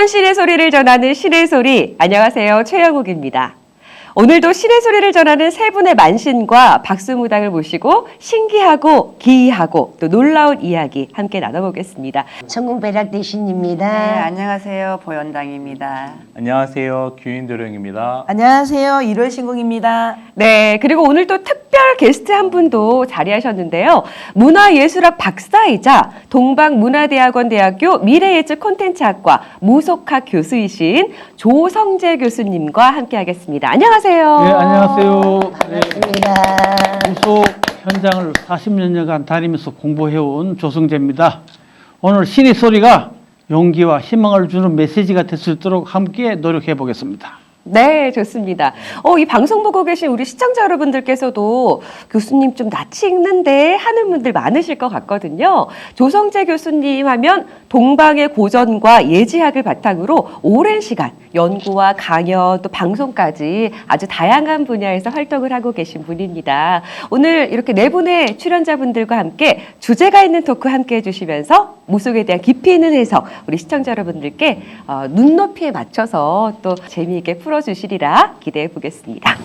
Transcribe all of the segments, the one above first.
헌신의 소리를 전하는 신의 소리. 안녕하세요. 최영욱입니다. 오늘도 신의 소리를 전하는 세 분의 만신과 박수무당을 모시고 신기하고 기이하고 또 놀라운 이야기 함께 나눠보겠습니다. 천궁배락 대신입니다. 네, 안녕하세요. 보현당입니다. 안녕하세요. 규인도령입니다. 안녕하세요. 일월신궁입니다. 네, 그리고 오늘 또 특별 게스트 한 분도 자리하셨는데요. 문화예술학 박사이자 동방문화대학원대학교 미래예측 콘텐츠학과 무속학 교수이신 조성재 교수님과 함께하겠습니다. 안녕하세요. 네, 안녕하세요. 반갑습니다. 무속 현장을 40년여간 다니면서 공부해온 조성재입니다. 오늘 신의 소리가 용기와 희망을 주는 메시지가 될 수 있도록 함께 노력해 보겠습니다. 네, 좋습니다. 이 방송 보고 계신 우리 시청자 여러분들께서도 교수님 좀 낯이 익는데 하는 분들 많으실 것 같거든요. 조성재 교수님 하면 동방의 고전과 예지학을 바탕으로 오랜 시간 연구와 강연 또 방송까지 아주 다양한 분야에서 활동을 하고 계신 분입니다. 오늘 이렇게 네 분의 출연자분들과 함께 주제가 있는 토크 함께 해주시면서 무속에 대한 깊이 있는 해석 우리 시청자 여러분들께 눈높이에 맞춰서 또 재미있게 풀어주시리라 기대해 보겠습니다.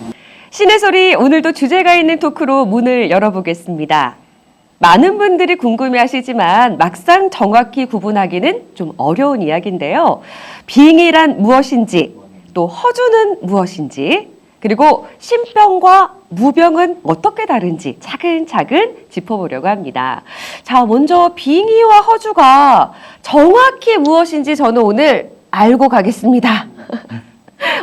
신의 소리 오늘도 주제가 있는 토크로 문을 열어보겠습니다. 많은 분들이 궁금해하시지만 막상 정확히 구분하기는 좀 어려운 이야기인데요. 빙의란 무엇인지, 또 허주는 무엇인지, 그리고 신병과 무병은 어떻게 다른지 차근차근 짚어보려고 합니다. 자, 먼저 빙의와 허주가 정확히 무엇인지 저는 오늘 알고 가겠습니다.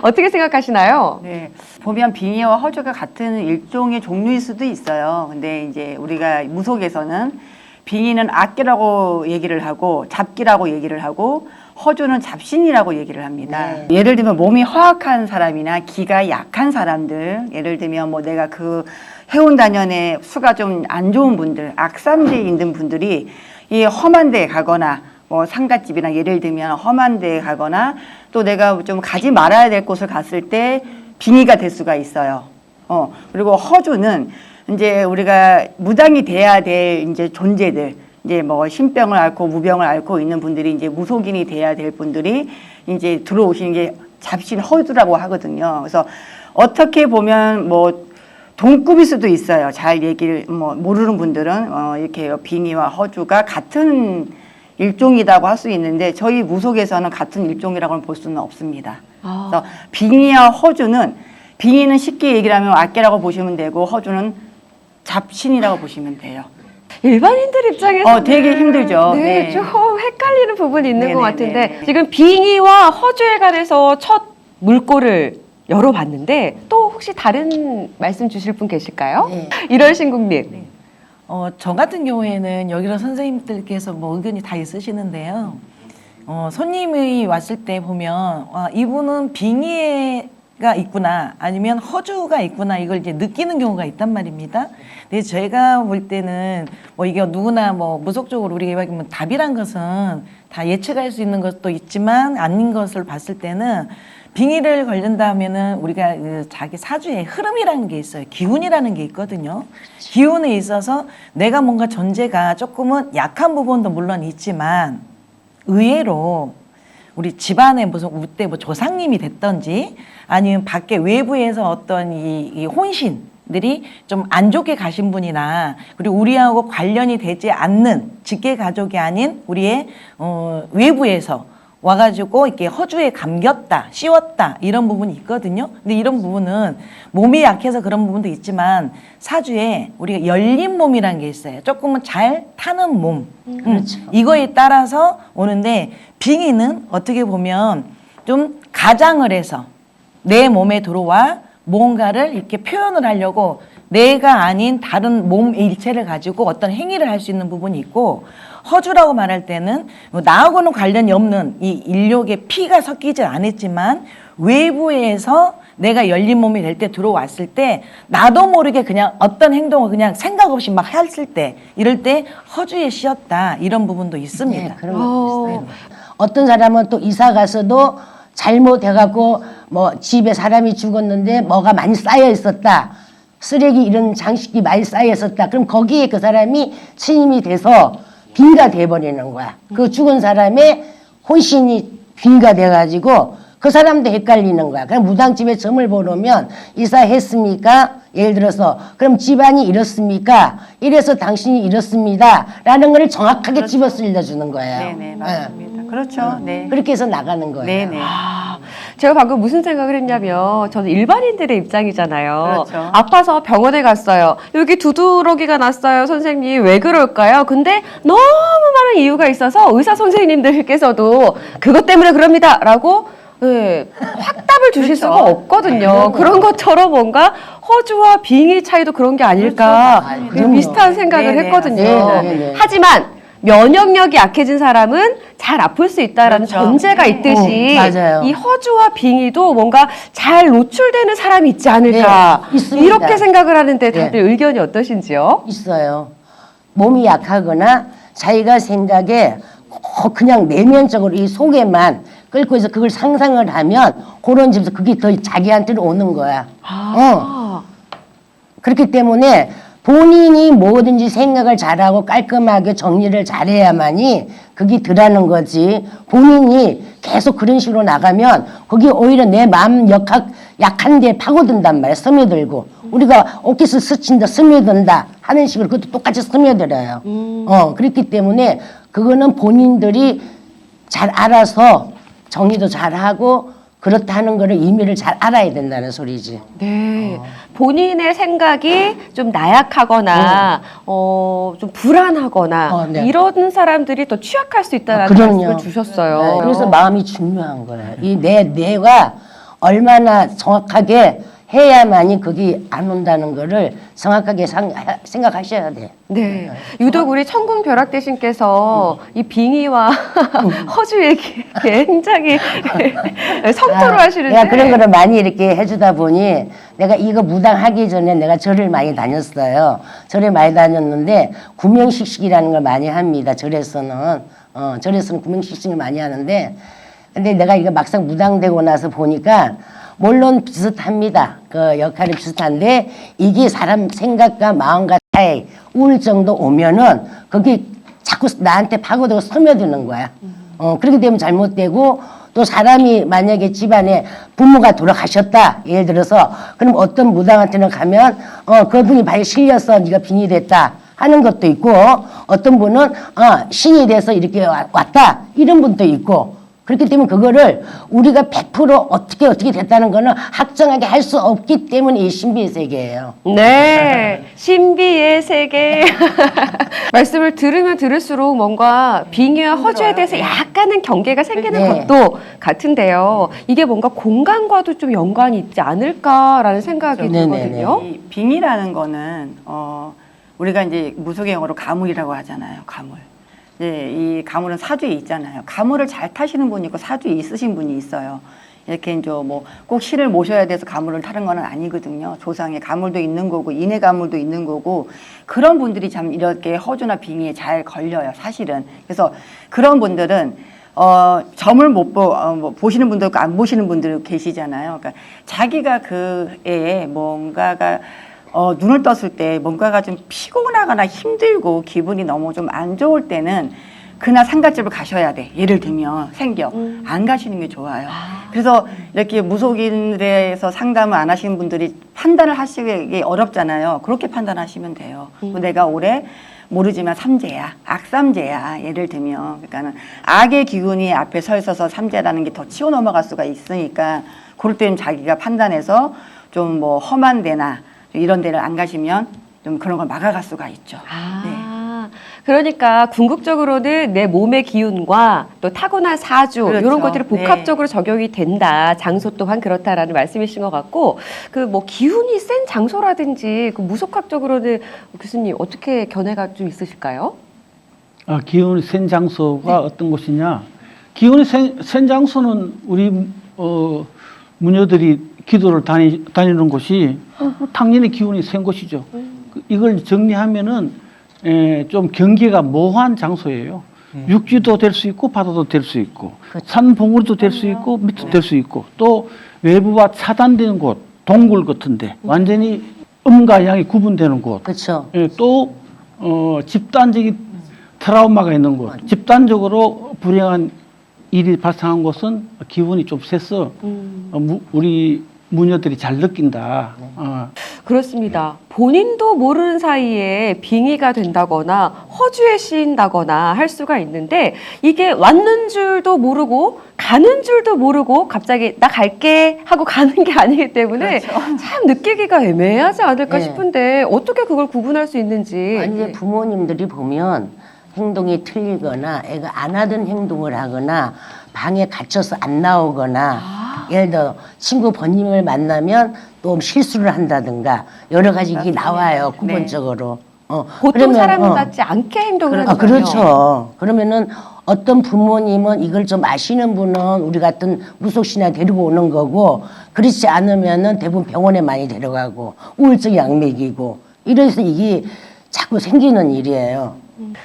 어떻게 생각하시나요? 네, 보면 빙의와 허주가 같은 일종의 종류일 수도 있어요. 근데 이제 우리가 무속에서는 빙의는 악기라고 얘기를 하고 잡기라고 얘기를 하고 허주는 잡신이라고 얘기를 합니다. 네. 예를 들면 몸이 허약한 사람이나 기가 약한 사람들, 예를 들면 뭐 내가 그 해운단연에 수가 좀 안 좋은 분들, 악삼지에 있는 분들이 이 험한 데에 가거나 뭐 상갓집이나 예를 들면 험한 데에 가거나 또 내가 좀 가지 말아야 될 곳을 갔을 때 빙의가 될 수가 있어요. 그리고 허주는 이제 우리가 무당이 돼야 될 이제 존재들, 이제 뭐 신병을 앓고 무병을 앓고 있는 분들이 이제 무속인이 돼야 될 분들이 이제 들어오시는 게 잡신 허주라고 하거든요. 그래서 어떻게 보면 뭐 동급일 수도 있어요. 잘 얘기를 뭐 모르는 분들은 이렇게 빙의와 허주가 같은 일종이라고 할 수 있는데 저희 무속에서는 같은 일종이라고는 볼 수는 없습니다. 그래서 빙의와 허주는 빙의는 쉽게 얘기를 하면 악기라고 보시면 되고 허주는 잡신이라고 보시면 돼요. 일반인들 입장에서 되게 힘들죠. 네, 네. 좀 헷갈리는 부분이 있는 네네네. 것 같은데 지금 빙의와 허주에 관해서 첫 물꼬를 열어봤는데 또 혹시 다른 말씀 주실 분 계실까요? 네. 일월신국님. 저 같은 경우에는 여기서 선생님들께서 뭐 의견이 다 있으시는데요. 손님이 왔을 때 보면 이분은 빙의가 있구나 아니면 허주가 있구나 이걸 이제 느끼는 경우가 있단 말입니다. 근데 제가 볼 때는 뭐 이게 누구나 뭐 무속적으로 우리가 뭐 답이란 것은 다 예측할 수 있는 것도 있지만 아닌 것을 봤을 때는 빙의를 걸린다 하면은 우리가 자기 사주의 흐름이라는 게 있어요. 기운이라는 게 있거든요. 기운에 있어서 내가 뭔가 존재가 조금은 약한 부분도 물론 있지만 의외로 우리 집안에 무슨 우때 뭐 조상님이 됐던지 아니면 밖에 외부에서 어떤 이 혼신들이 좀 안 좋게 가신 분이나 그리고 우리하고 관련이 되지 않는 직계 가족이 아닌 우리의 외부에서 와가지고 이렇게 허주에 감겼다, 씌웠다 이런 부분이 있거든요. 근데 이런 부분은 몸이 약해서 그런 부분도 있지만 사주에 우리가 열린 몸이라는 게 있어요. 조금은 잘 타는 몸. 그렇죠. 이거에 따라서 오는데 빙의는 어떻게 보면 좀 가장을 해서 내 몸에 들어와 뭔가를 이렇게 표현을 하려고 내가 아닌 다른 몸 일체를 가지고 어떤 행위를 할 수 있는 부분이 있고 허주라고 말할 때는 나하고는 관련이 없는 이 인력의 피가 섞이지 않았지만 외부에서 내가 열린 몸이 될 때 들어왔을 때 나도 모르게 그냥 어떤 행동을 그냥 생각 없이 막 했을 때 이럴 때 허주에 씌었다 이런 부분도 있습니다. 네, 그런 것도 있어요. 어떤 사람은 또 이사 가서도 잘못해갖고 뭐 집에 사람이 죽었는데 뭐가 많이 쌓여 있었다. 쓰레기 이런 장식이 많이 쌓여 있었다. 그럼 거기에 그 사람이 침입이 돼서 빙의가 돼버리는 거야. 그 죽은 사람의 혼신이 빙의가 돼가지고 그 사람도 헷갈리는 거야. 그럼 무당집에 점을 보러 오면 이사했습니까? 예를 들어서 그럼 집안이 이렇습니까? 이래서 당신이 이렇습니다. 라는 걸 정확하게 집어서 일러주는 거예요. 네네, 맞습니다. 그렇죠. 네. 그렇게 해서 나가는 거예요. 네네. 제가 방금 무슨 생각을 했냐면 저는 일반인들의 입장이잖아요. 그렇죠. 아파서 병원에 갔어요. 여기 두드러기가 났어요. 선생님 왜 그럴까요? 근데 너무 많은 이유가 있어서 의사 선생님들께서도 그것 때문에 그럽니다. 라고 네, 확답을 주실 수가 없거든요. 그런 것처럼 뭔가 허주와 빙의 차이도 그런 게 아닐까 그렇죠. 그런 비슷한 생각을 네네, 했거든요. 네네. 하지만 면역력이 약해진 사람은 잘 아플 수 있다라는 그렇죠. 전제가 있듯이 맞아요. 이 허주와 빙의도 뭔가 잘 노출되는 사람이 있지 않을까 네, 있습니다. 이렇게 생각을 하는데 다들 의견이 어떠신지요? 있어요. 몸이 약하거나 자기가 생각에 그냥 내면적으로 이 속에만 끓고 있어 그걸 상상을 하면 그런 집에서 그게 더 자기한테는 오는 거야. 그렇기 때문에 본인이 뭐든지 생각을 잘하고 깔끔하게 정리를 잘해야만이 그게 덜하는 거지. 본인이 계속 그런 식으로 나가면 거기 오히려 내 마음 약한 데 파고든단 말이야. 스며들고. 우리가 옷깃을 스친다, 스며든다 하는 식으로 그것도 똑같이 스며들어요. 그렇기 때문에 그거는 본인들이 잘 알아서 정리도 잘하고 그렇다는 거를 의미를 잘 알아야 된다는 소리지. 네. 본인의 생각이 좀 나약하거나 좀 불안하거나 네. 이런 사람들이 더 취약할 수 있다는 그럼요. 말씀을 주셨어요. 네, 그래서 마음이 중요한 거예요. 이 뇌가 얼마나 정확하게 해야만이 거기 안 온다는 거를 정확하게 생각하셔야 돼. 네. 유독 우리 천궁벼락 대신께서 이 빙의와 허주 얘기에 굉장히 성토를 하시는데. 내가 그런 거를 많이 이렇게 해주다 보니 내가 이거 무당하기 전에 내가 절을 많이 다녔어요. 절에 많이 다녔는데 구명식식이라는 걸 많이 합니다. 절에서는 구명식식을 많이 하는데 근데 내가 이거 막상 무당되고 나서 보니까 물론 비슷합니다. 그 역할이 비슷한데 이게 사람 생각과 마음과 사이 우울증도 오면은 거기 자꾸 나한테 파고들고 스며드는 거야. 그렇게 되면 잘못되고 또 사람이 만약에 집안에 부모가 돌아가셨다. 예를 들어서 그럼 어떤 무당한테는 가면 그분이 발에 실려서 네가 빙의 됐다. 하는 것도 있고 어떤 분은 신이 돼서 이렇게 왔다. 이런 분도 있고 그렇기 때문에 그거를 우리가 100% 어떻게 됐다는 거는 확정하게 할 수 없기 때문에 이 신비의 세계예요. 네, 신비의 세계. 말씀을 들으면 들을수록 뭔가 빙의와 허주에 대해서 약간은 경계가 생기는 네. 것도 같은데요. 이게 뭔가 공간과도 좀 연관이 있지 않을까라는 생각이 네네네. 들거든요. 이 빙의라는 거는 우리가 이제 무속의 용어로 가물이라고 하잖아요. 가물. 이 가물은 사주에 있잖아요. 가물을 잘 타시는 분이 있고 사주에 있으신 분이 있어요. 이렇게 이제 뭐 꼭 신을 모셔야 돼서 가물을 타는 건 아니거든요. 조상의 가물도 있는 거고 인의 가물도 있는 거고 그런 분들이 참 이렇게 허주나 빙의에 잘 걸려요. 사실은. 그래서 그런 분들은 점을 못 보시는 분도 있고 안 보시는 분들 계시잖아요. 그러니까 자기가 그 애에 뭔가가 눈을 떴을 때 뭔가가 좀 피곤하거나 힘들고 기분이 너무 좀 안 좋을 때는 그날 상가집을 가셔야 돼. 예를 들면 생겨. 안 가시는 게 좋아요. 그래서 이렇게 무속인들에서 상담을 안 하시는 분들이 판단을 하시기 어렵잖아요. 그렇게 판단하시면 돼요. 내가 올해 모르지만 삼재야. 악삼재야. 예를 들면. 그러니까는 악의 기운이 앞에 서 있어서 삼재라는 게 더 치고 넘어갈 수가 있으니까 그럴 때는 자기가 판단해서 좀 뭐 험한 데나 이런 데를 안 가시면 좀 그런 걸 막아갈 수가 있죠. 그러니까 궁극적으로는 내 몸의 기운과 또 타고난 사주 그렇죠. 이런 것들이 복합적으로 적용이 된다. 장소 또한 그렇다라는 말씀이신 것 같고 그 뭐 기운이 센 장소라든지 그 무속학적으로는 교수님 어떻게 견해가 좀 있으실까요? 기운이 센 장소가 어떤 곳이냐? 기운이 센 장소는 우리 무녀들이 기도를 다니는 곳이 당연히 기운이 센 곳이죠. 이걸 정리하면은 좀 경계가 모호한 장소예요. 육지도 될 수 있고 바다도 될 수 있고 산 봉우리도 될 수 있고 밑도 될 수 있고 또 외부와 차단되는 곳, 동굴 같은데 완전히 음과 양이 구분되는 곳. 그렇죠. 또 집단적인 트라우마가 있는 곳, 집단적으로 불행한 일이 발생한 곳은 기운이 좀 세서 우리 무녀들이 잘 느낀다. 그렇습니다. 본인도 모르는 사이에 빙의가 된다거나 허주에 씌인다거나 할 수가 있는데 이게 왔는 줄도 모르고 가는 줄도 모르고 갑자기 나 갈게 하고 가는 게 아니기 때문에 참 느끼기가 애매하지 않을까 네. 싶은데 어떻게 그걸 구분할 수 있는지. 아니, 이제 부모님들이 보면 행동이 틀리거나 애가 안 하던 행동을 하거나 방에 갇혀서 안 나오거나 예를 들어 친구 번님을 만나면 또 실수를 한다든가 여러 가지 이게 나와요 구본적으로. 보통 그러면, 사람은 같지 않게 행동을 하잖아요. 그렇죠. 그러면은 어떤 부모님은 이걸 좀 아시는 분은 우리 같은 무속신앙 데리고 오는 거고 그렇지 않으면은 대부분 병원에 많이 데려가고 우울증 약 먹이고 이래서 이게 자꾸 생기는 일이에요.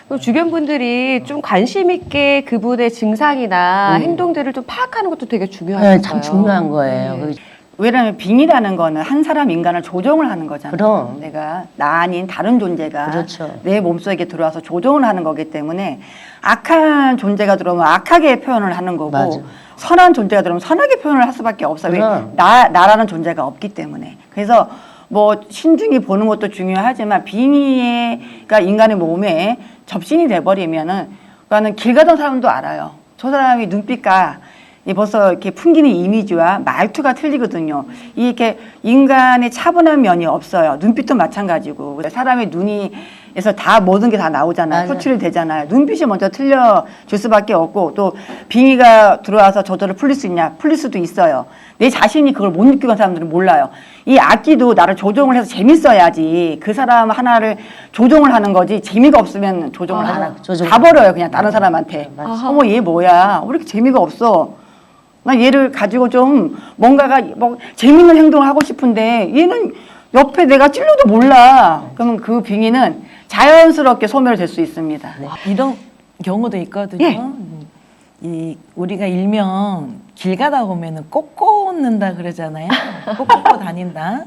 또 주변 분들이 좀 관심 있게 그분의 증상이나 행동들을 좀 파악하는 것도 되게 중요하겠어요. 네, 참 중요한 거예요. 네. 왜냐하면 빙이라는 거는 한 사람 인간을 조종을 하는 거잖아요. 그럼. 내가 나 아닌 다른 존재가 그렇죠. 내 몸속에 들어와서 조종을 하는 거기 때문에 악한 존재가 들어오면 악하게 표현을 하는 거고 맞아. 선한 존재가 들어오면 선하게 표현을 할 수밖에 없어요. 왜? 그럼. 나라는 존재가 없기 때문에. 그래서 뭐 신중히 보는 것도 중요하지만 빙의가 인간의 몸에 접신이 돼버리면은 그거는 길 가던 사람도 알아요. 저 사람이 눈빛과 이 벌써 이렇게 풍기는 이미지와 말투가 틀리거든요. 이렇게 인간의 차분한 면이 없어요. 눈빛도 마찬가지고 사람의 눈이에서 다 모든 게 다 나오잖아요. 맞아요. 표출이 되잖아요. 눈빛이 먼저 틀려질 수밖에 없고 또 빙의가 들어와서 저절로 풀릴 수 있냐? 풀릴 수도 있어요. 내 자신이 그걸 못 느끼는 사람들은 몰라요. 이 악기도 나를 조종을 해서 재밌어야지 그 사람 하나를 조종을 하는 거지 재미가 없으면 조종을 안 하고 조종. 가버려요 그냥 다른 사람한테. 아하. 어머 얘 뭐야? 왜 이렇게 재미가 없어? 나 얘를 가지고 좀 뭔가가 뭐 재밌는 행동을 하고 싶은데 얘는 옆에 내가 찔러도 몰라. 그러면 그 빙의는 자연스럽게 소멸될 수 있습니다. 이런 경우도 있거든요. 예. 이 우리가 일명 길 가다 보면은 꽂는다 그러잖아요. 꽂고 다닌다.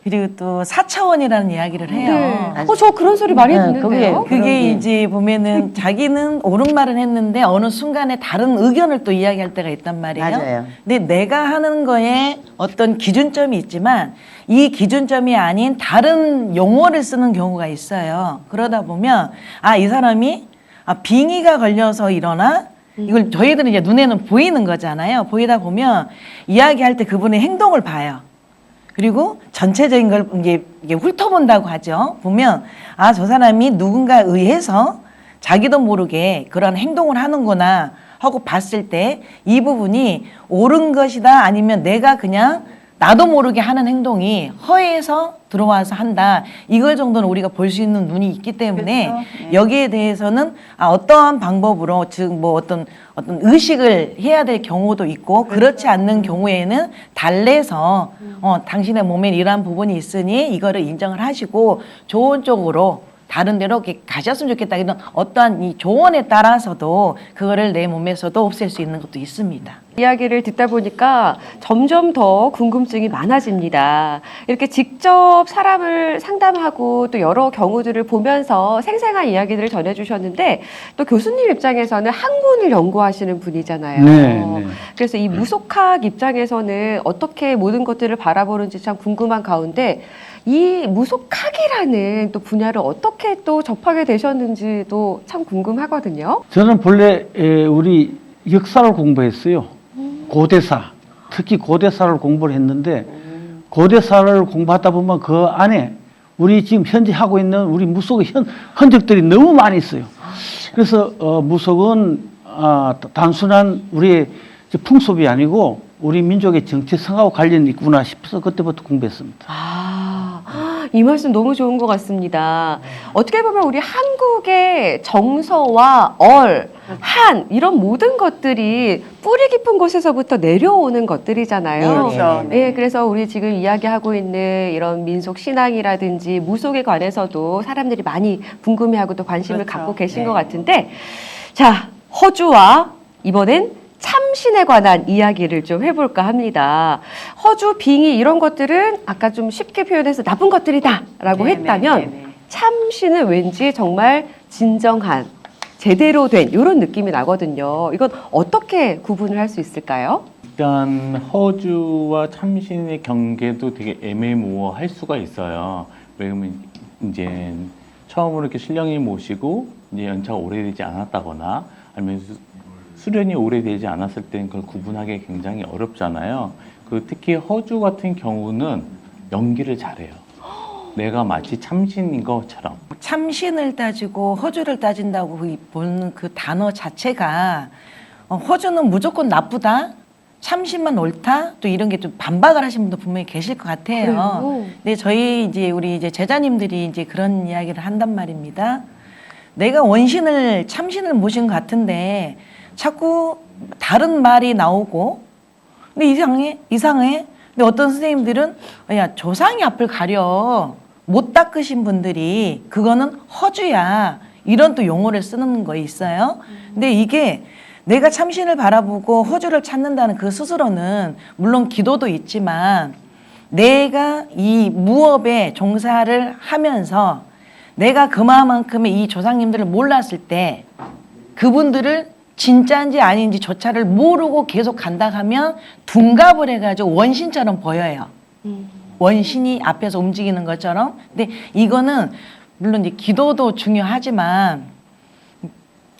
그리고 또 4차원이라는 이야기를 해요. 네. 저 그런 소리 많이 네, 듣는데요. 그런 그게 게- 이제 보면은 자기는 옳은 말을 했는데 어느 순간에 다른 의견을 또 이야기할 때가 있단 말이에요. 맞아요. 근데 내가 하는 거에 어떤 기준점이 있지만 이 기준점이 아닌 다른 용어를 쓰는 경우가 있어요. 그러다 보면 이 사람이 빙의가 걸려서 이러나 이걸 저희들은 이제 눈에는 보이는 거잖아요. 보이다 보면 이야기할 때 그분의 행동을 봐요. 그리고 전체적인 걸 이게 훑어본다고 하죠. 보면 저 사람이 누군가에 의해서 자기도 모르게 그런 행동을 하는구나 하고 봤을 때 이 부분이 옳은 것이다 아니면 내가 그냥 나도 모르게 하는 행동이 허해서 들어와서 한다. 이걸 정도는 우리가 볼 수 있는 눈이 있기 때문에 그렇죠. 네. 여기에 대해서는 어떠한 방법으로 즉 뭐 어떤 의식을 해야 될 경우도 있고 그렇지 않는 경우에는 달래서 당신의 몸에 이러한 부분이 있으니 이거를 인정을 하시고 좋은 쪽으로 다른 데로 이렇게 가셨으면 좋겠다 이런 어떠한 이 조언에 따라서도 그거를 내 몸에서도 없앨 수 있는 것도 있습니다. 이야기를 듣다 보니까 점점 더 궁금증이 많아집니다. 이렇게 직접 사람을 상담하고 또 여러 경우들을 보면서 생생한 이야기들을 전해주셨는데 또 교수님 입장에서는 학문을 연구하시는 분이잖아요. 네. 그래서 이 무속학 입장에서는 어떻게 모든 것들을 바라보는지 참 궁금한 가운데 이 무속학이라는 또 분야를 어떻게 또 접하게 되셨는지도 참 궁금하거든요. 저는 본래 우리 역사를 공부했어요. 고대사, 특히 고대사를 공부를 했는데 고대사를 공부하다 보면 그 안에 우리 지금 현재 하고 있는 우리 무속의 흔적들이 너무 많이 있어요. 그래서 무속은 단순한 우리의 풍습이 아니고 우리 민족의 정체성하고 관련이 있구나 싶어서 그때부터 공부했습니다. 이 말씀 너무 좋은 것 같습니다. 어떻게 보면 우리 한국의 정서와 한 이런 모든 것들이 뿌리 깊은 곳에서부터 내려오는 것들이잖아요. 그렇죠. 네. 그래서 우리 지금 이야기하고 있는 이런 민속 신앙이라든지 무속에 관해서도 사람들이 많이 궁금해하고 또 관심을 그렇죠. 갖고 계신 것 같은데, 자, 허주와 이번엔 참신에 관한 이야기를 좀 해볼까 합니다. 허주, 빙의 이런 것들은 아까 좀 쉽게 표현해서 나쁜 것들이다 라고 네네, 했다면 네네. 참신은 왠지 정말 진정한 제대로 된 이런 느낌이 나거든요. 이건 어떻게 구분을 할 수 있을까요? 일단 허주와 참신의 경계도 되게 애매모호할 수가 있어요. 왜냐면 이제 처음으로 이렇게 신령이 모시고 이제 연차가 오래되지 않았다거나 아니면 수련이 오래되지 않았을 때는 그걸 구분하기 굉장히 어렵잖아요. 그 특히 허주 같은 경우는 연기를 잘해요. 내가 마치 참신인 것처럼. 참신을 따지고 허주를 따진다고 보는 그 단어 자체가 허주는 무조건 나쁘다, 참신만 옳다, 또 이런 게 좀 반박을 하신 분도 분명히 계실 것 같아요. 그래요? 근데 저희 이제 우리 이제 제자님들이 이제 그런 이야기를 한단 말입니다. 내가 원신을 참신을 모신 것 같은데 자꾸 다른 말이 나오고, 근데 이상해. 근데 어떤 선생님들은 야 조상이 앞을 가려 못 닦으신 분들이 그거는 허주야 이런 또 용어를 쓰는 거 있어요. 근데 이게 내가 참신을 바라보고 허주를 찾는다는 그 스스로는 물론 기도도 있지만 내가 이 무업에 종사를 하면서 내가 그만큼의 이 조상님들을 몰랐을 때 그분들을 진짜인지 아닌지 조차를 모르고 계속 간다 하면 둔갑을 해가지고 원신처럼 보여요. 원신이 앞에서 움직이는 것처럼. 근데 이거는 물론 이제 기도도 중요하지만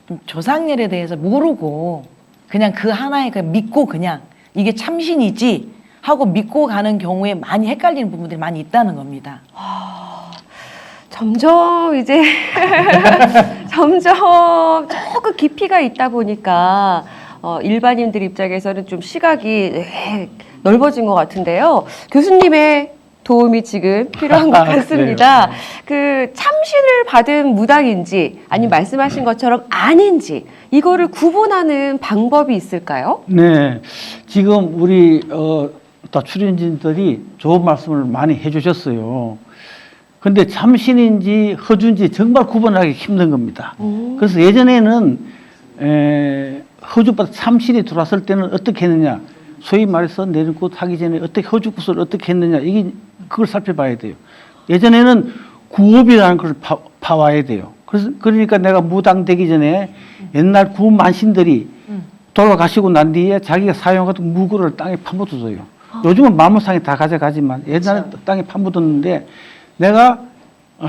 좀 조상열에 대해서 모르고 그냥 그 하나에 그냥 믿고 그냥 이게 참신이지 하고 믿고 가는 경우에 많이 헷갈리는 부분들이 많이 있다는 겁니다. 점점 이제 점점 조금 깊이가 있다 보니까 일반인들 입장에서는 좀 시각이 넓어진 것 같은데요. 교수님의 도움이 지금 필요한 것 같습니다. 그 참신을 받은 무당인지 아니면 말씀하신 것처럼 아닌지 이거를 구분하는 방법이 있을까요? 네, 지금 우리 다 출연진들이 좋은 말씀을 많이 해주셨어요. 근데 참신인지 허주인지 정말 구분하기 힘든 겁니다. 그래서 예전에는 허주보다 참신이 들어왔을 때는 어떻게 했느냐, 소위 말해서 내리꽃 하기 전에 어떻게 허주굿을 어떻게 했느냐, 이게 그걸 살펴봐야 돼요. 예전에는 구업이라는 걸 파와야 돼요. 그러니까 내가 무당 되기 전에 옛날 구만신들이 돌아가시고 난 뒤에 자기가 사용하던 무구를 땅에 파묻어줘요. 요즘은 마물상에 다 가져가지만 옛날에 땅에 파묻었는데 내가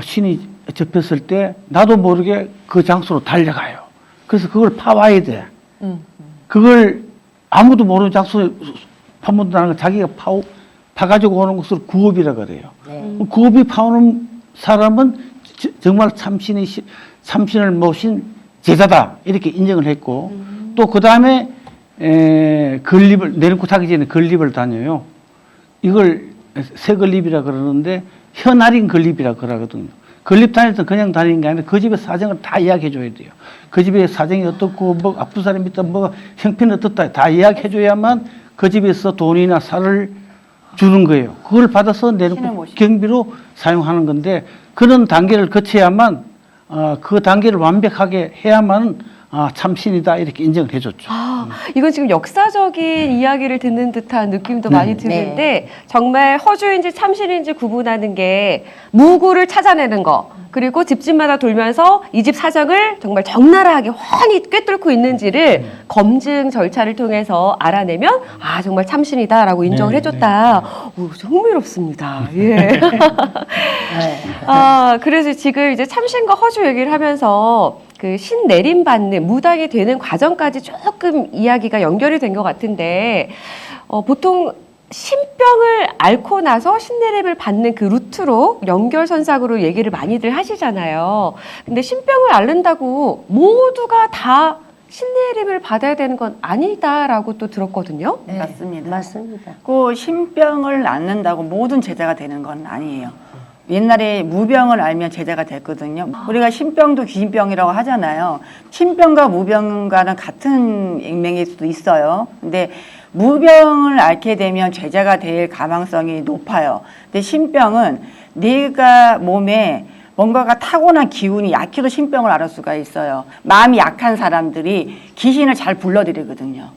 신이 접했을 때 나도 모르게 그 장소로 달려가요. 그래서 그걸 파와야 돼. 그걸 아무도 모르는 장소에 파묻는다는 걸 자기가 파가지고 오는 것을 구업이라 그래요. 구업이 파오는 사람은 정말 참신을 모신 제자다 이렇게 인정을 했고, 또 그 다음에 건립을 내리고 타기 전에 건립을 다녀요. 이걸 새건립이라 그러는데 현할인 건립이라 그러거든요. 건립 다닐 때 그냥 다니는 게 아니라 그 집의 사정을 다 이야기해 줘야 돼요. 그 집의 사정이 어떻고 뭐 아픈 사람이 있다, 뭐 형편이 어떻다 다 이야기해 줘야만 그 집에서 돈이나 살을 주는 거예요. 그걸 받아서 내리고 경비로 사용하는 건데, 그런 단계를 거쳐야만 그 단계를 완벽하게 해야만 참신이다 이렇게 인정을 해줬죠. 이건 지금 역사적인 이야기를 듣는 듯한 느낌도 많이 드는데 정말 허주인지 참신인지 구분하는 게 무구를 찾아내는 거, 그리고 집집마다 돌면서 이 집 사정을 정말 적나라하게 훤히 꿰뚫고 있는지를 검증 절차를 통해서 알아내면 정말 참신이다라고 인정을 해줬다. 오, 좀 흥미롭습니다. 예. 그래서 지금 이제 참신과 허주 얘기를 하면서 그 신내림 받는 무당이 되는 과정까지 조금 이야기가 연결이 된 것 같은데, 보통 신병을 앓고 나서 신내림을 받는 그 루트로 연결선상으로 얘기를 많이들 하시잖아요. 근데 신병을 앓는다고 모두가 다 신내림을 받아야 되는 건 아니다라고 또 들었거든요. 네, 맞습니다. 맞습니다. 그 신병을 앓는다고 모든 제자가 되는 건 아니에요. 옛날에 무병을 앓면 제자가 됐거든요. 우리가 신병도 귀신병이라고 하잖아요. 신병과 무병과는 같은 액명일 수도 있어요. 근데 무병을 앓게 되면 제자가 될 가망성이 높아요. 근데 신병은 내가 몸에 뭔가가 타고난 기운이 약해도 신병을 앓을 수가 있어요. 마음이 약한 사람들이 귀신을 잘 불러들이거든요.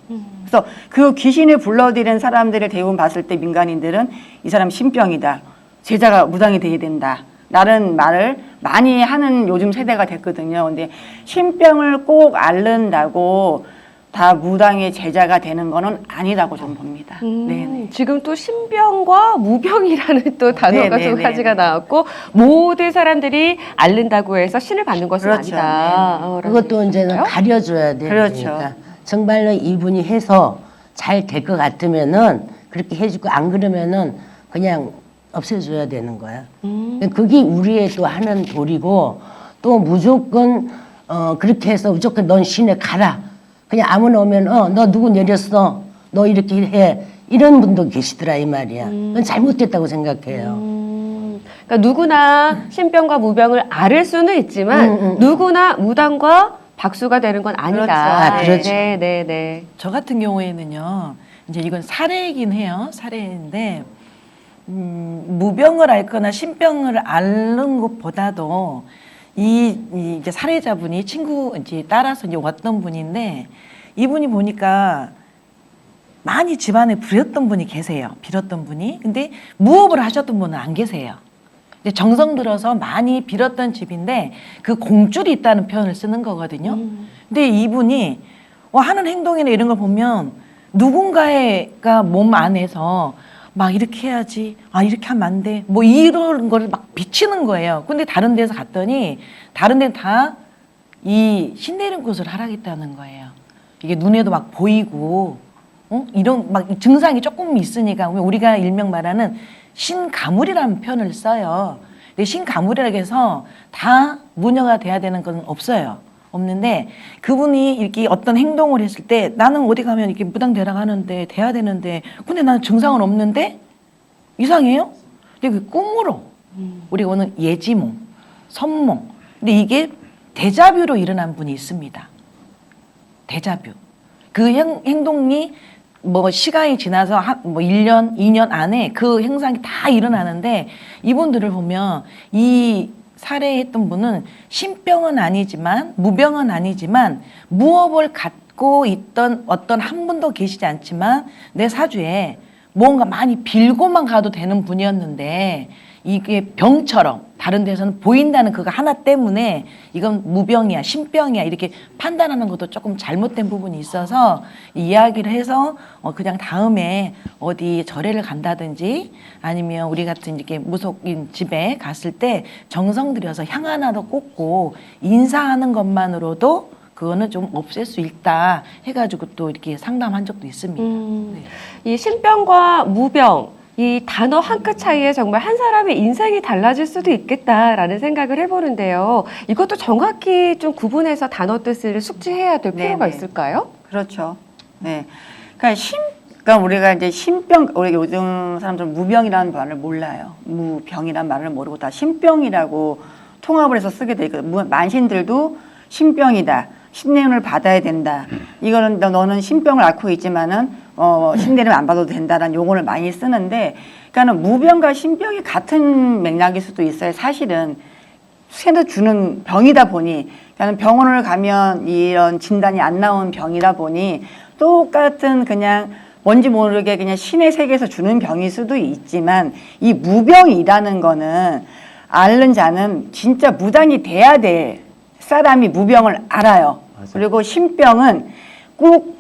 그래서 그 귀신을 불러들이는 사람들을 대부분 봤을 때 민간인들은 이 사람 신병이다, 제자가 무당이 돼야 된다, 라는 말을 많이 하는 요즘 세대가 됐거든요. 근데 신병을 꼭 앓는다고 다 무당의 제자가 되는 거는 아니라고 저는 봅니다. 네네. 지금 또 신병과 무병이라는 또 단어가 네, 두 네, 가지가 네. 나왔고 모든 사람들이 앓는다고 해서 신을 받는 것은 그렇죠. 아니다. 라는 그것도 이제는 얘기인가요? 가려줘야 돼. 그렇죠. 그러니까 정말로 이분이 해서 잘 될 것 같으면은 그렇게 해주고 안 그러면은 그냥 없애줘야 되는 거야. 그게 우리의 또 하는 도리고 또 무조건 그렇게 해서 무조건 넌 신에 가라. 그냥 아무나 오면 너 누구 내렸어. 너 이렇게 해. 이런 분도 계시더라 이 말이야. 그건 잘못됐다고 생각해요. 그러니까 누구나 신병과 무병을 앓을 수는 있지만 누구나 무당과 박수가 되는 건 아니다. 그렇죠. 아, 그렇죠. 네, 네, 네. 저 같은 경우에는요, 이제 이건 사례이긴 해요. 사례인데, 무병을 앓거나 신병을 앓는 것보다도 이 이제 사례자분이 친구 이제 따라서 이제 왔던 분인데, 이분이 보니까 많이 집안에 빌었던 분이 계세요. 빌었던 분이. 근데 무업을 하셨던 분은 안 계세요. 이제 정성 들어서 많이 빌었던 집인데 그 공줄이 있다는 표현을 쓰는 거거든요. 근데 이분이 하는 행동이나 이런 걸 보면 누군가가 몸 안에서 막 이렇게 해야지, 이렇게 하면 안 돼, 뭐 이런 거를 막 비치는 거예요. 근데 다른 데서 갔더니 다른 데는 다 이 신내림 곳을 하라겠다는 거예요. 이게 눈에도 막 보이고, 이런 막 증상이 조금 있으니까 우리가 일명 말하는 신가물이라는 표현을 써요. 근데 신가물이라고 해서 다 무녀가 돼야 되는 건 없어요. 없는데 그분이 이렇게 어떤 행동을 했을 때 나는 어디 가면 이렇게 무당 되라고 하는데 돼야 되는데 근데 나는 증상은 없는데 이상해요? 근데 그 꿈으로 우리가 오는 예지몽, 선몽. 근데 이게 데자뷰로 일어난 분이 있습니다. 데자뷰. 그 행동이 뭐 시간이 지나서 뭐 1년, 2년 안에 그 현상이 다 일어나는데 이분들을 보면 이 살해했던 분은 신병은 아니지만 무병은 아니지만 무업을 갖고 있던 어떤 한 분도 계시지 않지만 내 사주에 뭔가 많이 빌고만 가도 되는 분이었는데 이게 병처럼 다른 데서는 보인다는 그거 하나 때문에 이건 무병이야 신병이야 이렇게 판단하는 것도 조금 잘못된 부분이 있어서 이야기를 해서 그냥 다음에 어디 절에를 간다든지 아니면 우리 같은 이렇게 무속인 집에 갔을 때 정성 들여서 향 하나도 꽂고 인사하는 것만으로도 그거는 좀 없앨 수 있다 해가지고 또 이렇게 상담한 적도 있습니다. 네. 이 신병과 무병 이 단어 한 끗 차이에 정말 한 사람의 인생이 달라질 수도 있겠다라는 생각을 해보는데요. 이것도 정확히 좀 구분해서 단어 뜻을 숙지해야 될 필요가 네네. 있을까요? 그렇죠. 네. 그러니까 우리가 이제 신병, 우리 요즘 사람들은 무병이라는 말을 몰라요. 무병이라는 말을 모르고 다 신병이라고 통합을 해서 쓰게 돼 있거든요. 만신들도 신병이다. 신내림을 받아야 된다. 이거는 너는 신병을 앓고 있지만은 신내림 안 받아도 된다라는 용어를 많이 쓰는데, 그러니까는 무병과 신병이 같은 맥락일 수도 있어요. 사실은 새로 주는 병이다 보니, 그러니까 병원을 가면 이런 진단이 안 나온 병이다 보니 똑같은 그냥 뭔지 모르게 그냥 신의 세계에서 주는 병일 수도 있지만 이 무병이라는 거는 앓는 자는 진짜 무당이 돼야 될 사람이 무병을 알아요. 맞아요. 그리고 신병은 꼭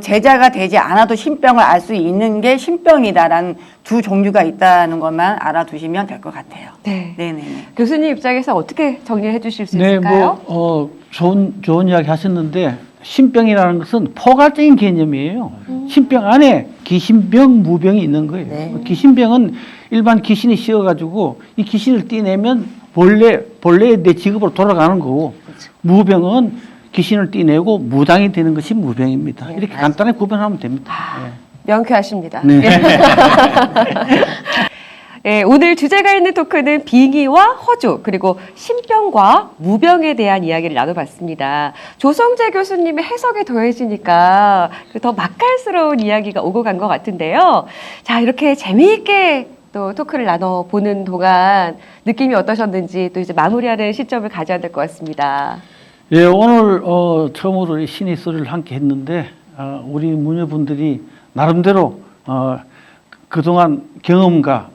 제자가 되지 않아도 신병을 알 수 있는 게 신병이다라는 두 종류가 있다는 것만 알아두시면 될 것 같아요. 네. 네네. 교수님 입장에서 어떻게 정리해 주실 수 네, 있을까요? 좋은 이야기 하셨는데 신병이라는 것은 포괄적인 개념이에요. 신병 안에 귀신병, 무병이 있는 거예요. 네. 귀신병은 일반 귀신이 씌어가지고 이 귀신을 떼내면 본래의 내 직업으로 돌아가는 거고 무병은 귀신을 떼내고 무당이 되는 것이 무병입니다. 이렇게 간단히 구분하면 됩니다. 명쾌하십니다. 네. 네, 오늘 주제가 있는 토크는 빙의와 허주 그리고 신병과 무병에 대한 이야기를 나눠봤습니다. 조성재 교수님의 해석이 더해지니까 더 맛깔스러운 이야기가 오고 간 것 같은데요. 자, 이렇게 재미있게 또 토크를 나눠보는 동안 느낌이 어떠셨는지 또 이제 마무리하는 시점을 가져야 될 것 같습니다. 예, 오늘 처음으로 이 신의 소리를 함께 했는데 우리 무녀분들이 나름대로 그동안 경험과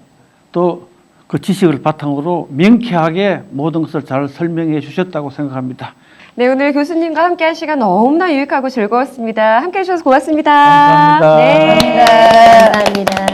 또 그 지식을 바탕으로 명쾌하게 모든 것을 잘 설명해 주셨다고 생각합니다. 네, 오늘 교수님과 함께 한 시간 너무나 유익하고 즐거웠습니다. 함께 해주셔서 고맙습니다. 감사합니다. 네. 감사합니다.